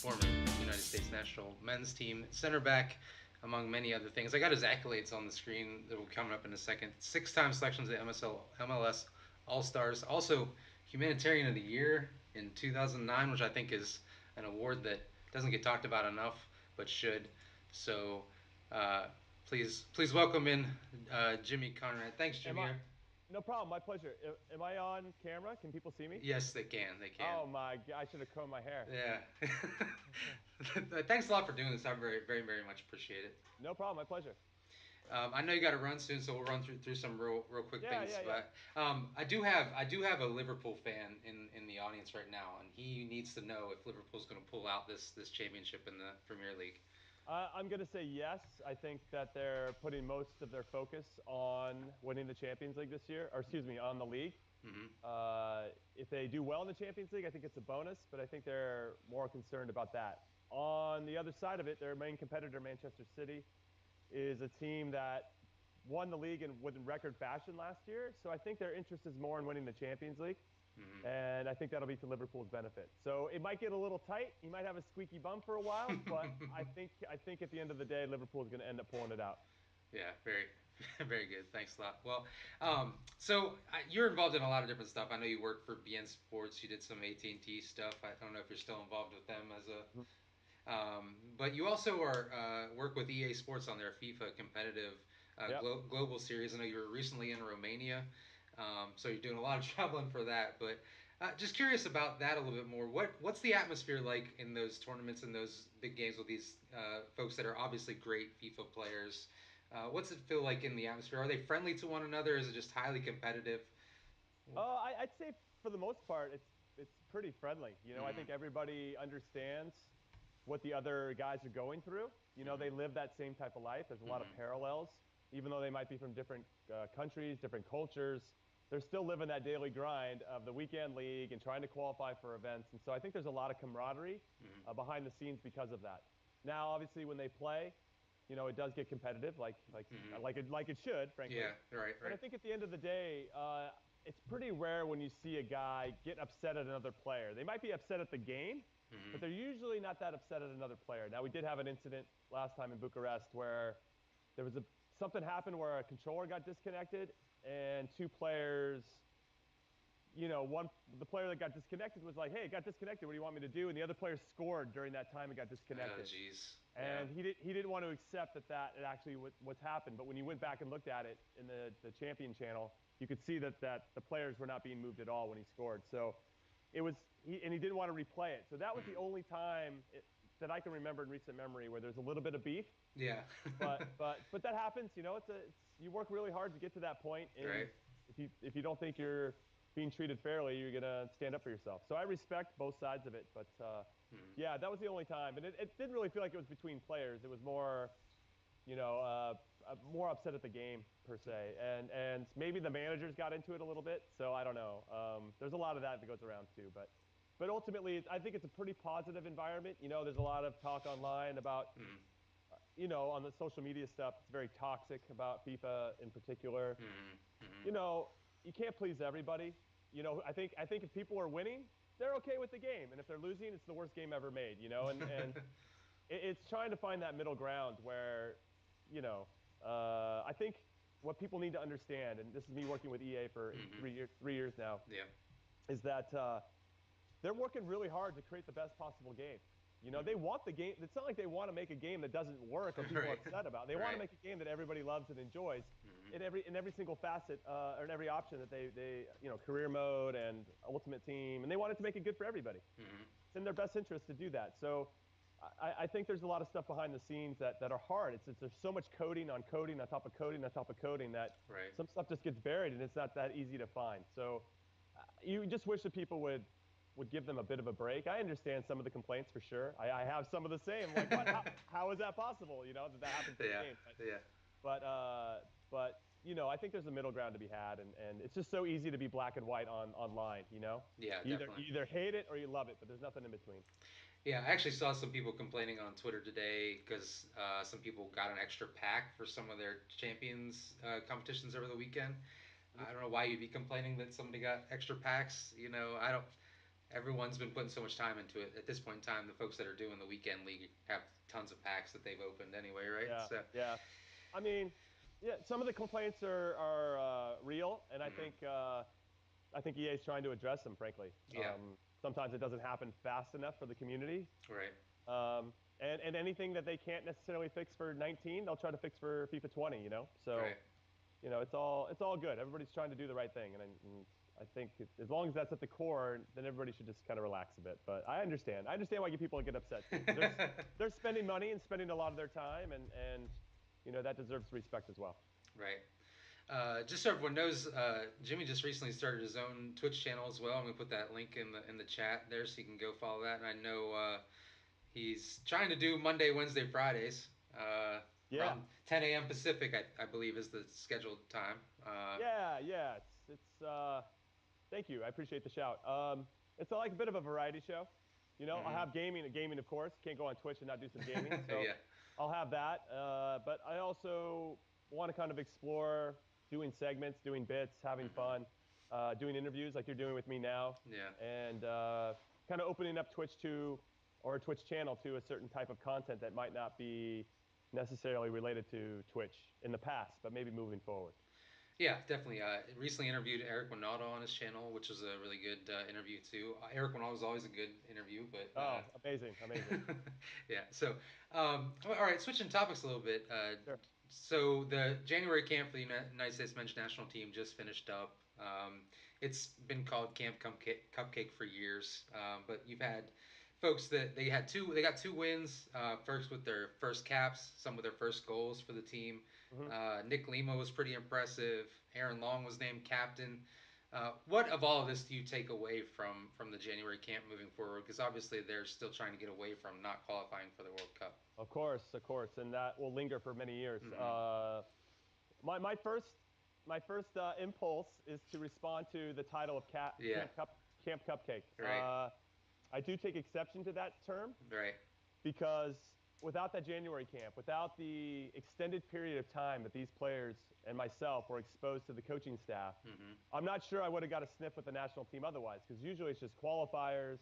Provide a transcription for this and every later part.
former United States National Men's Team center back, among many other things. I got his accolades on the screen that will come up in a second. 6-time selections at MLS All Stars. Also, Humanitarian of the Year in 2009, which I think is an award that doesn't get talked about enough, but should. So, please welcome in Jimmy Conrad. Thanks, Am Jimmy. I? No problem. My pleasure. Am I on camera? Can people see me? Yes, they can. They can. Oh my! I should have combed my hair. Yeah. Thanks a lot for doing this. I very much appreciate it. No problem. My pleasure. I know you got to run soon, so we'll run through some real quick Yeah, things. yeah, yeah. But I do have a Liverpool fan in the audience right now, and he needs to know if Liverpool's going to pull out this championship in the Premier League. I'm going to say yes. I think that they're putting most of their focus on winning the Champions League this year, or excuse me, on the league. Hmm. If they do well in the Champions League, I think it's a bonus, but I think they're more concerned about that. On the other side of it, their main competitor, Manchester City, is a team that won the league in record fashion last year. So I think their interest is more in winning the Champions League. Hmm. And I think that'll be to Liverpool's benefit. So it might get a little tight. He might have a squeaky bum for a while, but I think at the end of the day, Liverpool is going to end up pulling it out. Yeah, very, very good. Thanks a lot. Well, you're involved in a lot of different stuff. I know you work for BN Sports. You did some AT&T stuff. I don't know if you're still involved with them as a Mhm. but you also are work with EA Sports on their FIFA competitive Yep. global series. I know you were recently in Romania, so you're doing a lot of traveling for that. But just curious about that a little bit more. What's the atmosphere like in those tournaments and those big games with these folks that are obviously great FIFA players? What's it feel like in the atmosphere? Are they friendly to one another? Is it just highly competitive? I'd say for the most part, it's pretty friendly. I Mm-hmm. think everybody understands what the other guys are going through. They Mm-hmm. live that same type of life. There's a lot of Mm-hmm. parallels, even though they might be from different countries, different cultures. They're still living that daily grind of the weekend league and trying to qualify for events. And so I think there's a lot of camaraderie Mm-hmm. behind the scenes because of that. Now, obviously, when they play, it does get competitive, like like Mm-hmm. like it should, frankly. Yeah. Right. But I Right. think at the end of the day, it's pretty rare when you see a guy get upset at another player. They might be upset at the game, Mm-hmm. but they're usually not that upset at another player. Now, we did have an incident last time in Bucharest where there was something happened where a controller got disconnected and two players, the player that got disconnected was like, "Hey, it got disconnected. What do you want me to do?" And the other player scored during that time it got Oh, disconnected. jeez. Yeah. And he didn't want to accept that it actually what's happened. But when you went back and looked at it in the champion channel, you could see that the players were not being moved at all when he scored. So he didn't want to replay it. So that was the Mm-hmm. only time that I can remember in recent memory where there's a little bit of beef. Yeah. But that happens. You work really hard to get to that point, and Right. if you don't think you're being treated fairly, you're gonna stand up for yourself. So I respect both sides of it, but Mm-hmm. yeah, that was the only time, and it didn't really feel like it was between players. It was more, more upset at the game per se, and maybe the managers got into it a little bit. So I don't know. There's a lot of that goes around too, but ultimately, I think it's a pretty positive environment. There's a lot of talk online about, Mm-hmm. on the social media stuff. It's very toxic about FIFA in particular. Mm-hmm. Mm-hmm. You know, you can't please everybody. I think if people are winning, they're okay with the game, and if they're losing, it's the worst game ever made. And it's trying to find that middle ground where, I think what people need to understand, and this is me working with EA for Mm-hmm. 3 years now, Yeah. is that they're working really hard to create the best possible game. They Mm-hmm. want the game. It's not like they want to make a game that doesn't work or people are Right. upset about. They want to Right. make a game that everybody loves and enjoys Mm-hmm. in every single facet or in every option that they career mode and ultimate team, and they want it to make it good for everybody. Mm-hmm. It's in their best interest to do that. So I think there's a lot of stuff behind the scenes that are hard. There's so much coding on coding on top of coding on top of coding that Right. some stuff just gets buried and it's not that easy to find. So you just wish that people would give them a bit of a break. I understand some of the complaints for sure. I have some of the same. Like, what? How is that possible? That happens in a Yeah. game. Yeah. But I think there's a middle ground to be had, and it's just so easy to be black and white online. Yeah. You Definitely. either hate it or you love it, but there's nothing in between. Yeah, I actually saw some people complaining on Twitter today because some people got an extra pack for some of their champions competitions over the weekend. I don't know why you'd be complaining that somebody got extra packs. I don't. everyone's been putting so much time into it. At this point in time, the folks that are doing the weekend league have tons of packs that they've opened anyway, right? Yeah, So, yeah. I mean, yeah, some of the complaints are real, and I think EA is trying to address them. Frankly, yeah, sometimes it doesn't happen fast enough for the community, right, and anything that they can't necessarily fix for 19, they'll try to fix for FIFA 20. So right. it's all good. Everybody's trying to do the right thing, and I think as long as that's at the core, then everybody should just kind of relax a bit. But I understand. I understand why people get upset too, because they're spending money and spending a lot of their time, and that deserves respect as well. Right. Just so everyone knows, Jimmy just recently started his own Twitch channel as well. I'm gonna put that link in the chat there so you can go follow that. And I know he's trying to do Monday, Wednesday, Fridays Yeah, around 10 a.m. Pacific. I believe is the scheduled time. yeah. It's. Thank you. I appreciate the shout. It's like a bit of a variety show. I'll Mm-hmm. have gaming, of course. Can't go on Twitch and not do some gaming. So Yeah. I'll have that. But I also want to kind of explore doing segments, doing bits, having Mm-hmm. fun, doing interviews like you're doing with me now, Yeah. and kind of opening up Twitch to, or a Twitch channel to, a certain type of content that might not be necessarily related to Twitch in the past, but maybe moving forward. Yeah, definitely. Recently interviewed Eric Winaldo on his channel, which was a really good interview too. Eric Winaldo is always a good interview, but Oh, amazing, amazing. yeah. So, all right, switching topics a little bit. Sure. So the January camp for the United States Men's National Team just finished up. It's been called Camp Cupcake for years, but you've had folks that they got two wins. First with their first caps, some of their first goals for the team. Hmm. Nick Lima was pretty impressive. Aaron Long was named captain. What of all of this do you take away from the January camp moving forward? Because obviously they're still trying to get away from not qualifying for the World Cup. Of course, and that will linger for many years. Mm-hmm. My first impulse is to respond to the title of Yeah. Camp Cupcake. Right. I do take exception to that term Right. because without that January camp, without the extended period of time that these players and myself were exposed to the coaching staff, Mm-hmm. I'm not sure I would have got a sniff with the national team otherwise. Because usually it's just qualifiers.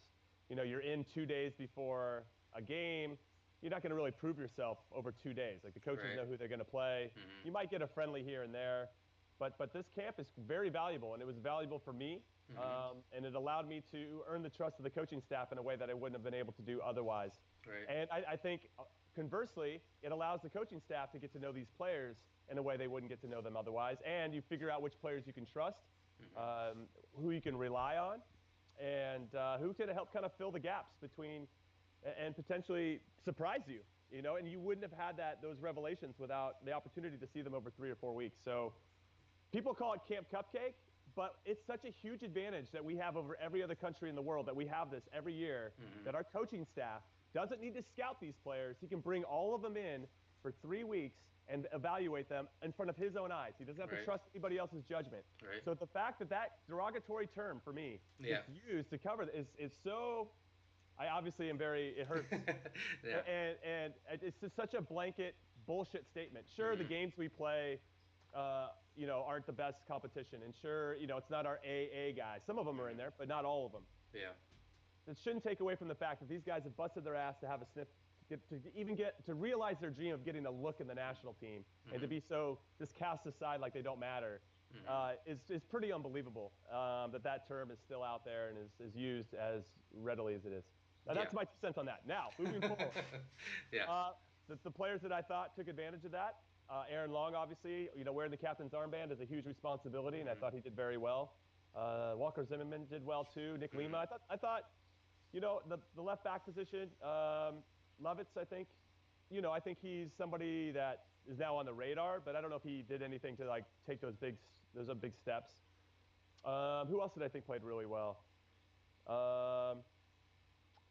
You're in 2 days before a game. You're not going to really prove yourself over 2 days. Like the coaches Right. know who they're going to play. Mm-hmm. You might get a friendly here and there, but this camp is very valuable, and it was valuable for me. Mm-hmm. And it allowed me to earn the trust of the coaching staff in a way that I wouldn't have been able to do otherwise. Right. And I think conversely, it allows the coaching staff to get to know these players in a way they wouldn't get to know them otherwise. And you figure out which players you can trust, Mm-hmm. who you can rely on, and who can help kind of fill the gaps between and potentially surprise you. And you wouldn't have had those revelations without the opportunity to see them over 3 or 4 weeks. So people call it Camp Cupcake, but it's such a huge advantage that we have over every other country in the world that we have this every year, Mm-hmm. that our coaching staff doesn't need to scout these players. He can bring all of them in for 3 weeks and evaluate them in front of his own eyes. He doesn't have to Right. trust anybody else's judgment. Right. So the fact that that derogatory term for me Yeah. gets used to cover is so, I obviously am it hurts. Yeah. And it's just such a blanket bullshit statement. Sure, the Mm-hmm. games we play, aren't the best competition, and sure, it's not our AA guys. Some of them are in Mm-hmm. there, but not all of them. Yeah. It shouldn't take away from the fact that these guys have busted their ass to have a sniff, to realize their dream of getting a look in the national team, and to Mm-hmm. be so just cast aside like they don't matter. Mm-hmm. Is pretty unbelievable, that term is still out there and is used as readily as it is. Now, Yeah. that's my 2 cents on that. Now, moving forward, Yeah. uh, the players that I thought took advantage of that, Aaron Long, obviously, wearing the captain's armband is a huge responsibility, and I Mm-hmm. thought he did very well. Walker Zimmerman did well too. Nick Mm-hmm. Lima, I thought, the left back position, Lovitz, I think he's somebody that is now on the radar, but I don't know if he did anything to like take those big steps. Who else did I think played really well? Um,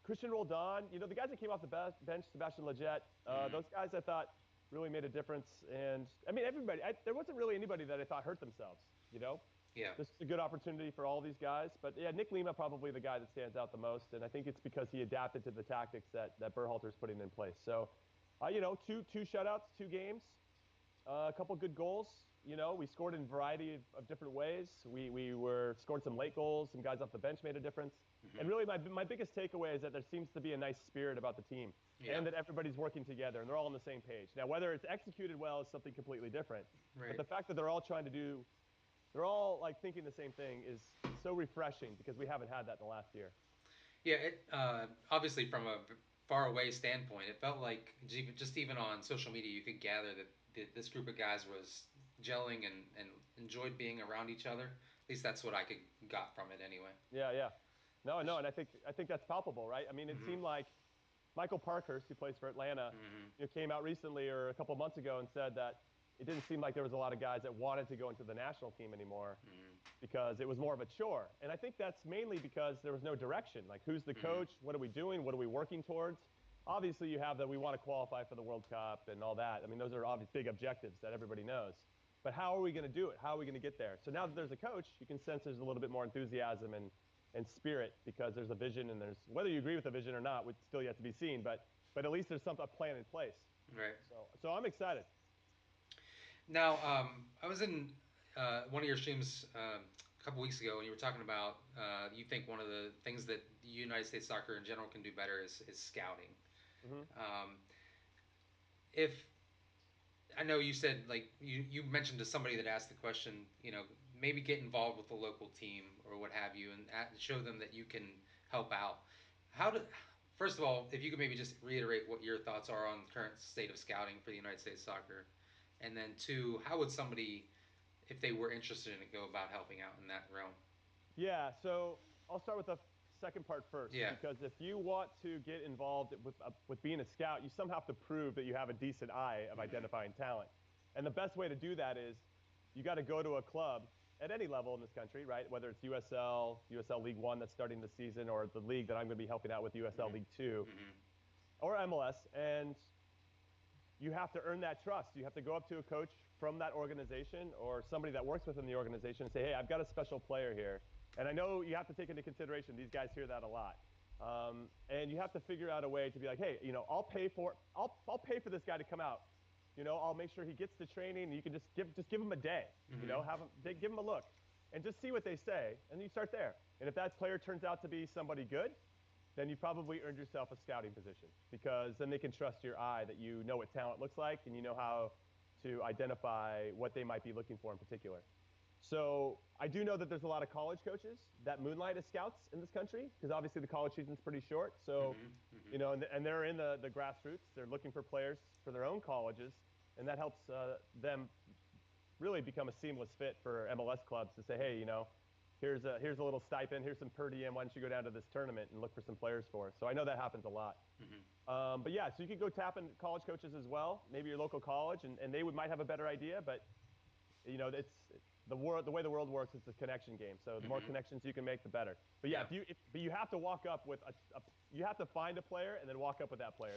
Christian Roldan, the guys that came off the bench, Sebastian Lletget, Mm-hmm. those guys I thought really made a difference. And I mean, everybody, there wasn't really anybody that I thought hurt themselves, you know? Yeah. This is a good opportunity for all these guys. But yeah, Nick Lima probably the guy that stands out the most. And I think it's because he adapted to the tactics that Berhalter's putting in place. So, two shutouts, 2 games. A couple good goals. You know, we scored in a variety of different ways. We were scored some late goals. Some guys off the bench made a difference. Hmm. And really, my biggest takeaway is that there seems to be a nice spirit about the team, Yeah. and that everybody's working together and they're all on the same page. Now, whether it's executed well is something completely different. But Right. the fact that they're all trying to do, they're all like thinking the same thing is so refreshing because we haven't had that in the last year. Yeah. Obviously from a far away standpoint, it felt like just even on social media, you could gather that this group of guys was gelling and enjoyed being around each other. At least that's what I could got from it anyway. Yeah, yeah. No, no, and I think that's palpable, right? I mean, it Hmm. seemed like Michael Parkhurst, who plays for Atlanta, Hmm. came out recently or a couple months ago and said that it didn't seem like there was a lot of guys that wanted to go into the national team anymore Hmm. because it was more of a chore. And I think that's mainly because there was no direction. Like, who's the Hmm. coach? What are we doing? What are we working towards? Obviously, you have that we want to qualify for the World Cup and all that. I mean, those are obvious big objectives that everybody knows. But how are we going to do it? How are we going to get there? So now that there's a coach, you can sense there's a little bit more enthusiasm and spirit because there's a vision and there's whether you agree with the vision or not, it's still yet to be seen. But at least there's a plan in place. Right. So I'm excited. Now, I was in one of your streams a couple weeks ago, and you were talking about you think one of the things that the United States soccer in general can do better is scouting. Hmm. Um, if I know you said like you mentioned to somebody that asked the question, maybe get involved with the local team or what have you, and show them that you can help out. How do First of all, if you could maybe just reiterate what your thoughts are on the current state of scouting for the United States soccer, and then two, how would somebody, if they were interested in it, go about helping out in that realm? Yeah, so I'll start with the second part first Yeah. because if you want to get involved with being a scout, you somehow have to prove that you have a decent eye of Mm-hmm. identifying talent. And the best way to do that is you got to go to a club at any level in this country, right? Whether it's USL League One that's starting the season, or the league that I'm going to be helping out with, USL Mm-hmm. League Two, Mm-hmm. or MLS, and you have to earn that trust. You have to go up to a coach from that organization or somebody that works within the organization and say, hey, I've got a special player here. And I know you have to take into consideration, these guys hear that a lot. And you have to figure out a way to be like, hey, I'll pay for this guy to come out. I'll make sure he gets the training. And you can just give him a day. Mm-hmm. Give him a look, and just see what they say, and you start there. And if that player turns out to be somebody good, then you probably earned yourself a scouting position because then they can trust your eye that you know what talent looks like and you know how to identify what they might be looking for in particular. So I do know that there's a lot of college coaches that moonlight as scouts in this country because obviously the college season's pretty short. So, Mm-hmm. Mm-hmm. and they're in the grassroots. They're looking for players for their own colleges, and that helps them really become a seamless fit for MLS clubs to say, hey, here's a little stipend, here's some per diem. Why don't you go down to this tournament and look for some players for us? So I know that happens a lot. Mm-hmm. But yeah, so you could go tap in college coaches as well, maybe your local college, and they might have a better idea. But it's the way the world works. It's a connection game. So the more Mm-hmm. connections you can make, the better. But yeah, Yeah. but you have to walk up with you have to find a player and then walk up with that player.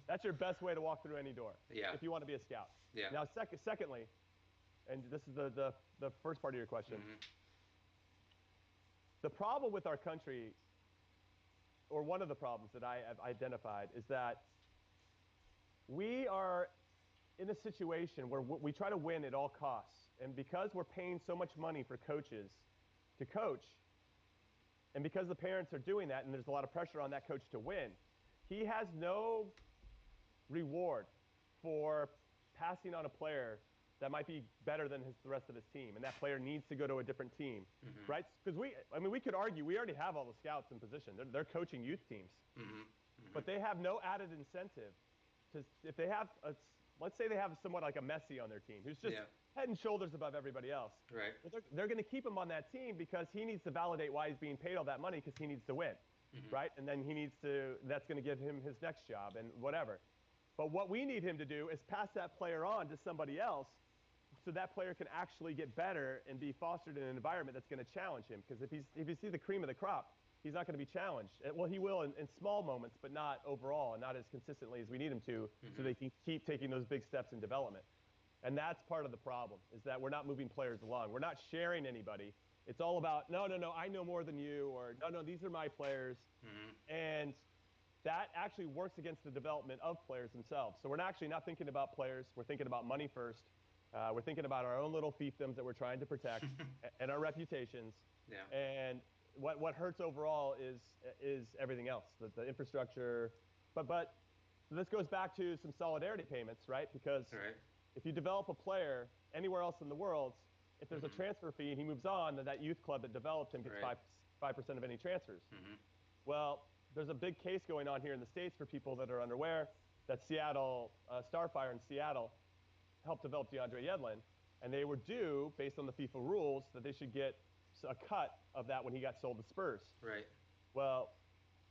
That's your best way to walk through any door Yeah. if you want to be a scout. Yeah. Now, secondly, and this is the first part of your question. Mm-hmm. The problem with our country, or one of the problems that I have identified, is that we are in a situation where we try to win at all costs. And because we're paying so much money for coaches to coach, and because the parents are doing that, and there's a lot of pressure on that coach to win, he has no reward for passing on a player that might be better than the rest of his team, and that player needs to go to a different team, Mm-hmm. right? Because we could argue we already have all the scouts in position. They're coaching youth teams, Mm-hmm. but Mm-hmm. they have no added incentive to if they have let's say they have somewhat like a Messi on their team who's just Yeah. head and shoulders above everybody else. Right. Well, they're going to keep him on that team because he needs to validate why he's being paid all that money because he needs to win, Mm-hmm. right? And then that's going to give him his next job and whatever. But what we need him to do is pass that player on to somebody else so that player can actually get better and be fostered in an environment that's going to challenge him. Because if you see the cream of the crop, he's not going to be challenged. Well, he will in small moments, but not overall and not as consistently as we need him to, so Mm-hmm. they can keep taking those big steps in development. And that's part of the problem, is that we're not moving players along. We're not sharing anybody. It's all about, no, no, no, I know more than you, or no, no, these are my players. Mm-hmm. And that actually works against the development of players themselves. So we're actually not thinking about players. We're thinking about money first. We're thinking about our own little fiefdoms that we're trying to protect and our reputations. Yeah. And what hurts overall is everything else, the infrastructure. But this goes back to some solidarity payments, right? Because Right. if you develop a player anywhere else in the world, if there's a transfer fee and he moves on, then that youth club that developed him gets Right. 5% of any transfers. Mm-hmm. Well, there's a big case going on here in the States for people that are unaware that Seattle, Starfire in Seattle helped develop DeAndre Yedlin, and they were due, based on the FIFA rules, that they should get a cut of that when he got sold to Spurs. Right. Well,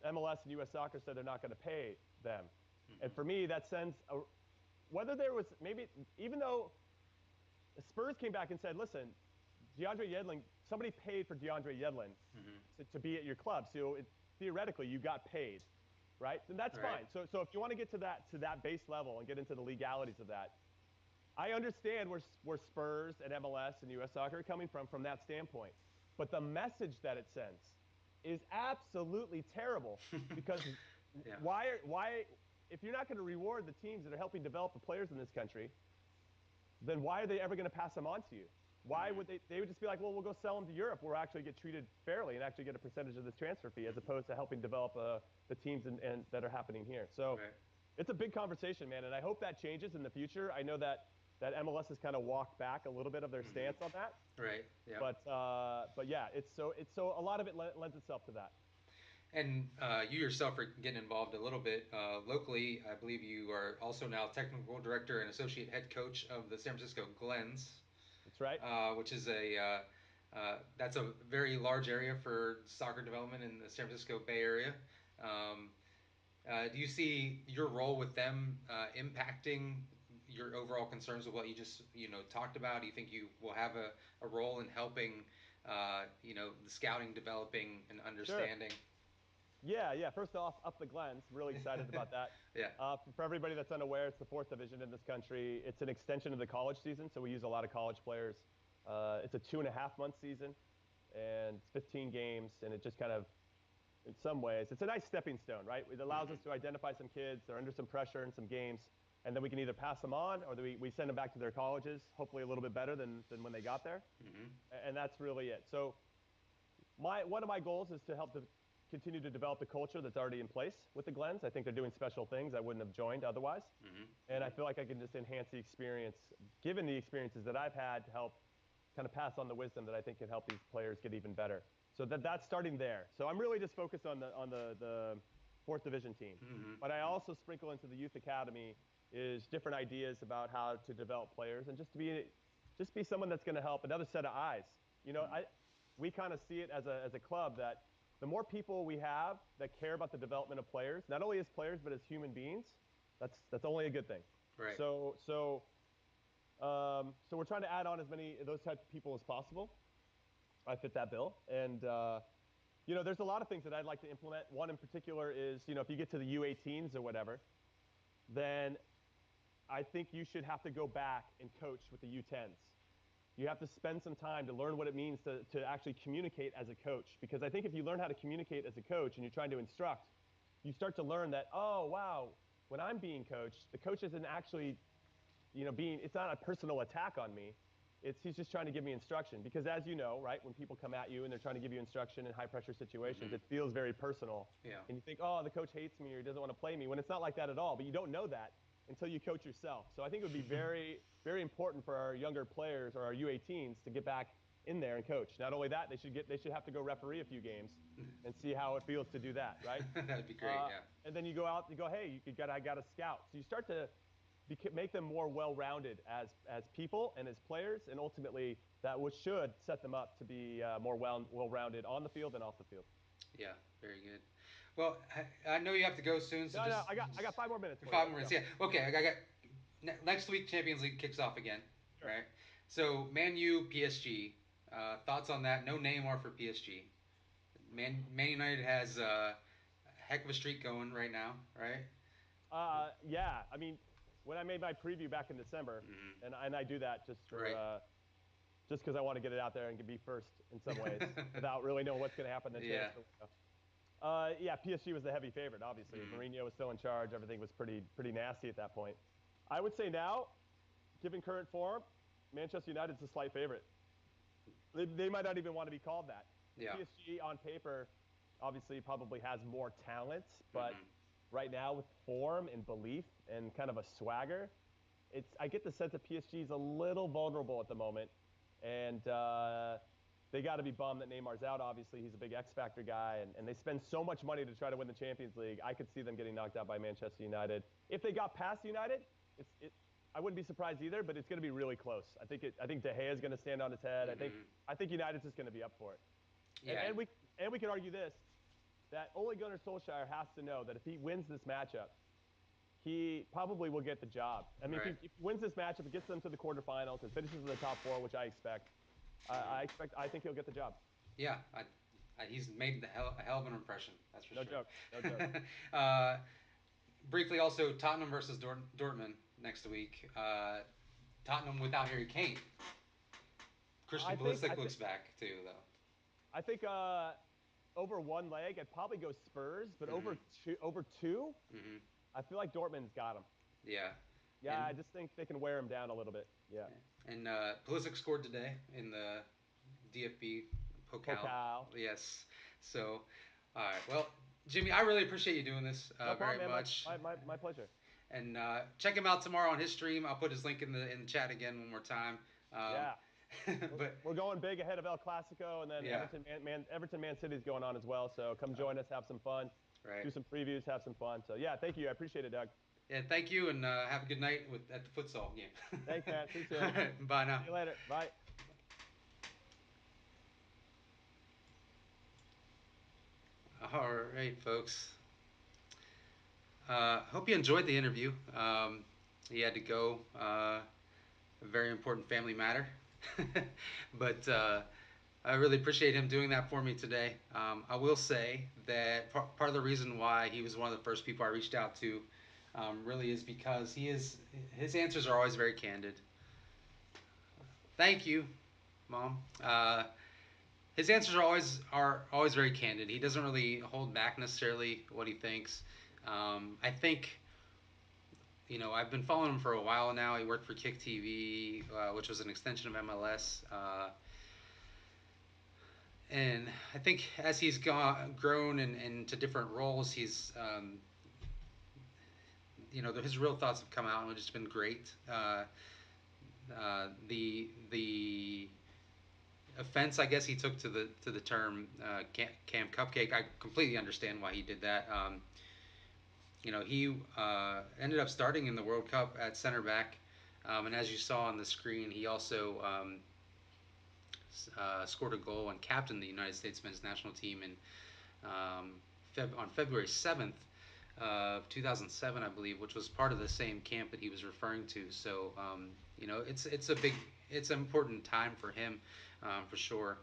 MLS and US Soccer said they're not going to pay them. Mm-hmm. And for me, that sends whether there was maybe, even though Spurs came back and said, listen, DeAndre Yedlin, somebody paid for DeAndre Yedlin to be at your club. So theoretically, you got paid, right? And that's Right. fine. So if you want to get to that base level and get into the legalities of that, I understand where Spurs and MLS and US Soccer are coming from that standpoint. But the message that it sends is absolutely terrible because Yeah. why if you're not going to reward the teams that are helping develop the players in this country, then why are they ever going to pass them on to you? Why would they would just be like, well, we'll go sell them to Europe where we'll actually get treated fairly and actually get a percentage of this transfer fee as opposed to helping develop the teams and that are happening here. So Right. it's a big conversation, man, and I hope that changes in the future. I know that MLS has kind of walked back a little bit of their stance on that, Right. Yeah. but yeah, it's so a lot of it lends itself to that. And you yourself are getting involved a little bit locally. I believe you are also now technical director and associate head coach of the San Francisco Glens, That's right. which is that's a very large area for soccer development in the San Francisco Bay Area. Um, do you see your role with them impacting your overall concerns with what you just talked about? Do you think you will have a role in helping the scouting, developing, and Sure. understanding? Yeah. First off, up the Glens. Really excited about that. Yeah. For everybody that's unaware, it's the fourth division in this country. It's an extension of the college season, so we use a lot of college players. It's a 2.5-month season, and it's 15 games, and it just kind of, in some ways, it's a nice stepping stone, right? It allows us to identify some kids. They're under some pressure in some games, and then we can either pass them on or we send them back to their colleges, hopefully a little bit better than when they got there. And that's really it. So one of my goals is to help to continue to develop the culture that's already in place with the Glens. I think they're doing special things I wouldn't have joined otherwise. And I feel like I can just enhance the experience, given the experiences that I've had, to help kind of pass on the wisdom that I think can help these players get even better. So that's starting there. So I'm really just focused on the fourth division team. But I also sprinkle into the youth academy is different ideas about how to develop players and just be someone that's going to help, another set of eyes. We kind of see it as a club that the more people we have that care about the development of players, not only as players but as human beings, that's only a good thing. Right. So we're trying to add on as many of those types of people as possible. I fit that bill, and there's a lot of things that I'd like to implement. One in particular is, if you get to the U18s or whatever, then I think you should have to go back and coach with the U10s. You have to spend some time to learn what it means to actually communicate as a coach. Because I think if you learn how to communicate as a coach and you're trying to instruct, you start to learn that, oh, wow, when I'm being coached, the coach isn't actually, it's not a personal attack on me. He's just trying to give me instruction. Because as you know, right, when people come at you and they're trying to give you instruction in high pressure situations, it feels very personal. Yeah. And you think, oh, the coach hates me or he doesn't want to play me, when it's not like that at all. But you don't know that until you coach yourself. So I think it would be very, very important for our younger players or our U18s to get back in there and coach. Not only that, they should have to go referee a few games and see how it feels to do that, right? That'd be great. Yeah. And then you go out, you go, hey, I got a scout. So you start to make them more well-rounded as people and as players, and ultimately that should set them up to be more well-rounded on the field and off the field. Yeah. Very good. Well, I know you have to go soon, so No, just I got 5 more minutes for you. 5 minutes. Yeah. Okay. I got next week. Champions League kicks off again. Sure. Right. So Man U, PSG. Thoughts on that? No Neymar for PSG. Man United has a heck of a streak going right now. Right. Yeah. I mean, when I made my preview back in December, and I do that just for Right. just because I want to get it out there and be first in some ways without really knowing what's going to happen in the Yeah. transfer window. Yeah, PSG was the heavy favorite. Obviously, Mm. Mourinho was still in charge. Everything was pretty nasty at that point. I would say now, given current form, Manchester United's a slight favorite. They might not even want to be called that. Yeah. PSG on paper, obviously, probably has more talent, but Mm-hmm. right now with form and belief and kind of a swagger, I get the sense that PSG is a little vulnerable at the moment, and they got to be bummed that Neymar's out. Obviously, he's a big X Factor guy, and they spend so much money to try to win the Champions League. I could see them getting knocked out by Manchester United. If they got past United, I wouldn't be surprised either, but it's going to be really close. I think De Gea is going to stand on his head. Mm-hmm. I think United's just going to be up for it. And, Yeah. and we and we can argue this, that Ole Gunnar Solskjaer has to know that if he wins this matchup, he probably will get the job. I mean, Right. if he wins this matchup, and gets them to the quarterfinals, and finishes in the top four, which I expect, Mm-hmm. I think he'll get the job. Yeah. He's made a hell of an impression. That's for No joke. No joke. sure. uh, Briefly, also Tottenham versus Dortmund next week. Tottenham without Harry Kane. I Christian think I Pulisic think looks back too, though. I think over one leg, I'd probably go Spurs, but Mm-hmm. over two, Mm-hmm. I feel like Dortmund's got him. Yeah. Yeah, And I just think they can wear him down a little bit. Yeah. and Pulisic scored today in the DFB Pokal. Pokal. Yes. So, all right. Well, Jimmy, I really appreciate you doing this No very problem, man. much. My pleasure. And check him out tomorrow on his stream. I'll put his link in the chat again one more time. Um, Yeah. but We're going big ahead of El Clasico, and then yeah, Everton Man City is going on as well. So come join us, have some fun, right. do some previews, have some fun. So yeah, thank you. I appreciate it, Doug. Yeah, thank you, and have a good night at the futsal game. Thanks, man. See you All soon. right, bye now. See you later. Bye. All right, folks. Hope you enjoyed the interview. He had to go. A very important family matter. But I really appreciate him doing that for me today. I will say that part of the reason why he was one of the first people I reached out to really is because his answers are always very candid. Thank you, Mom. His answers are always very candid. He doesn't really hold back necessarily what he thinks. I think I've been following him for a while now. He worked for Kick TV, which was an extension of MLS. And I think as he's grown into different roles, his real thoughts have come out and it's just been great. The offense, I guess he took to the term Cam Cupcake. I completely understand why he did that. He ended up starting in the World Cup at center back, and as you saw on the screen, he also scored a goal and captained the United States men's national team um, on February 7th of 2007, I believe, which was part of the same camp that he was referring to. So, it's an important time for him, for sure.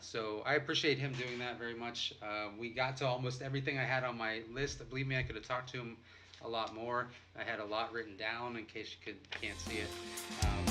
So I appreciate him doing that very much. We got to almost everything I had on my list. Believe me, I could have talked to him a lot more. I had a lot written down in case you can't see it.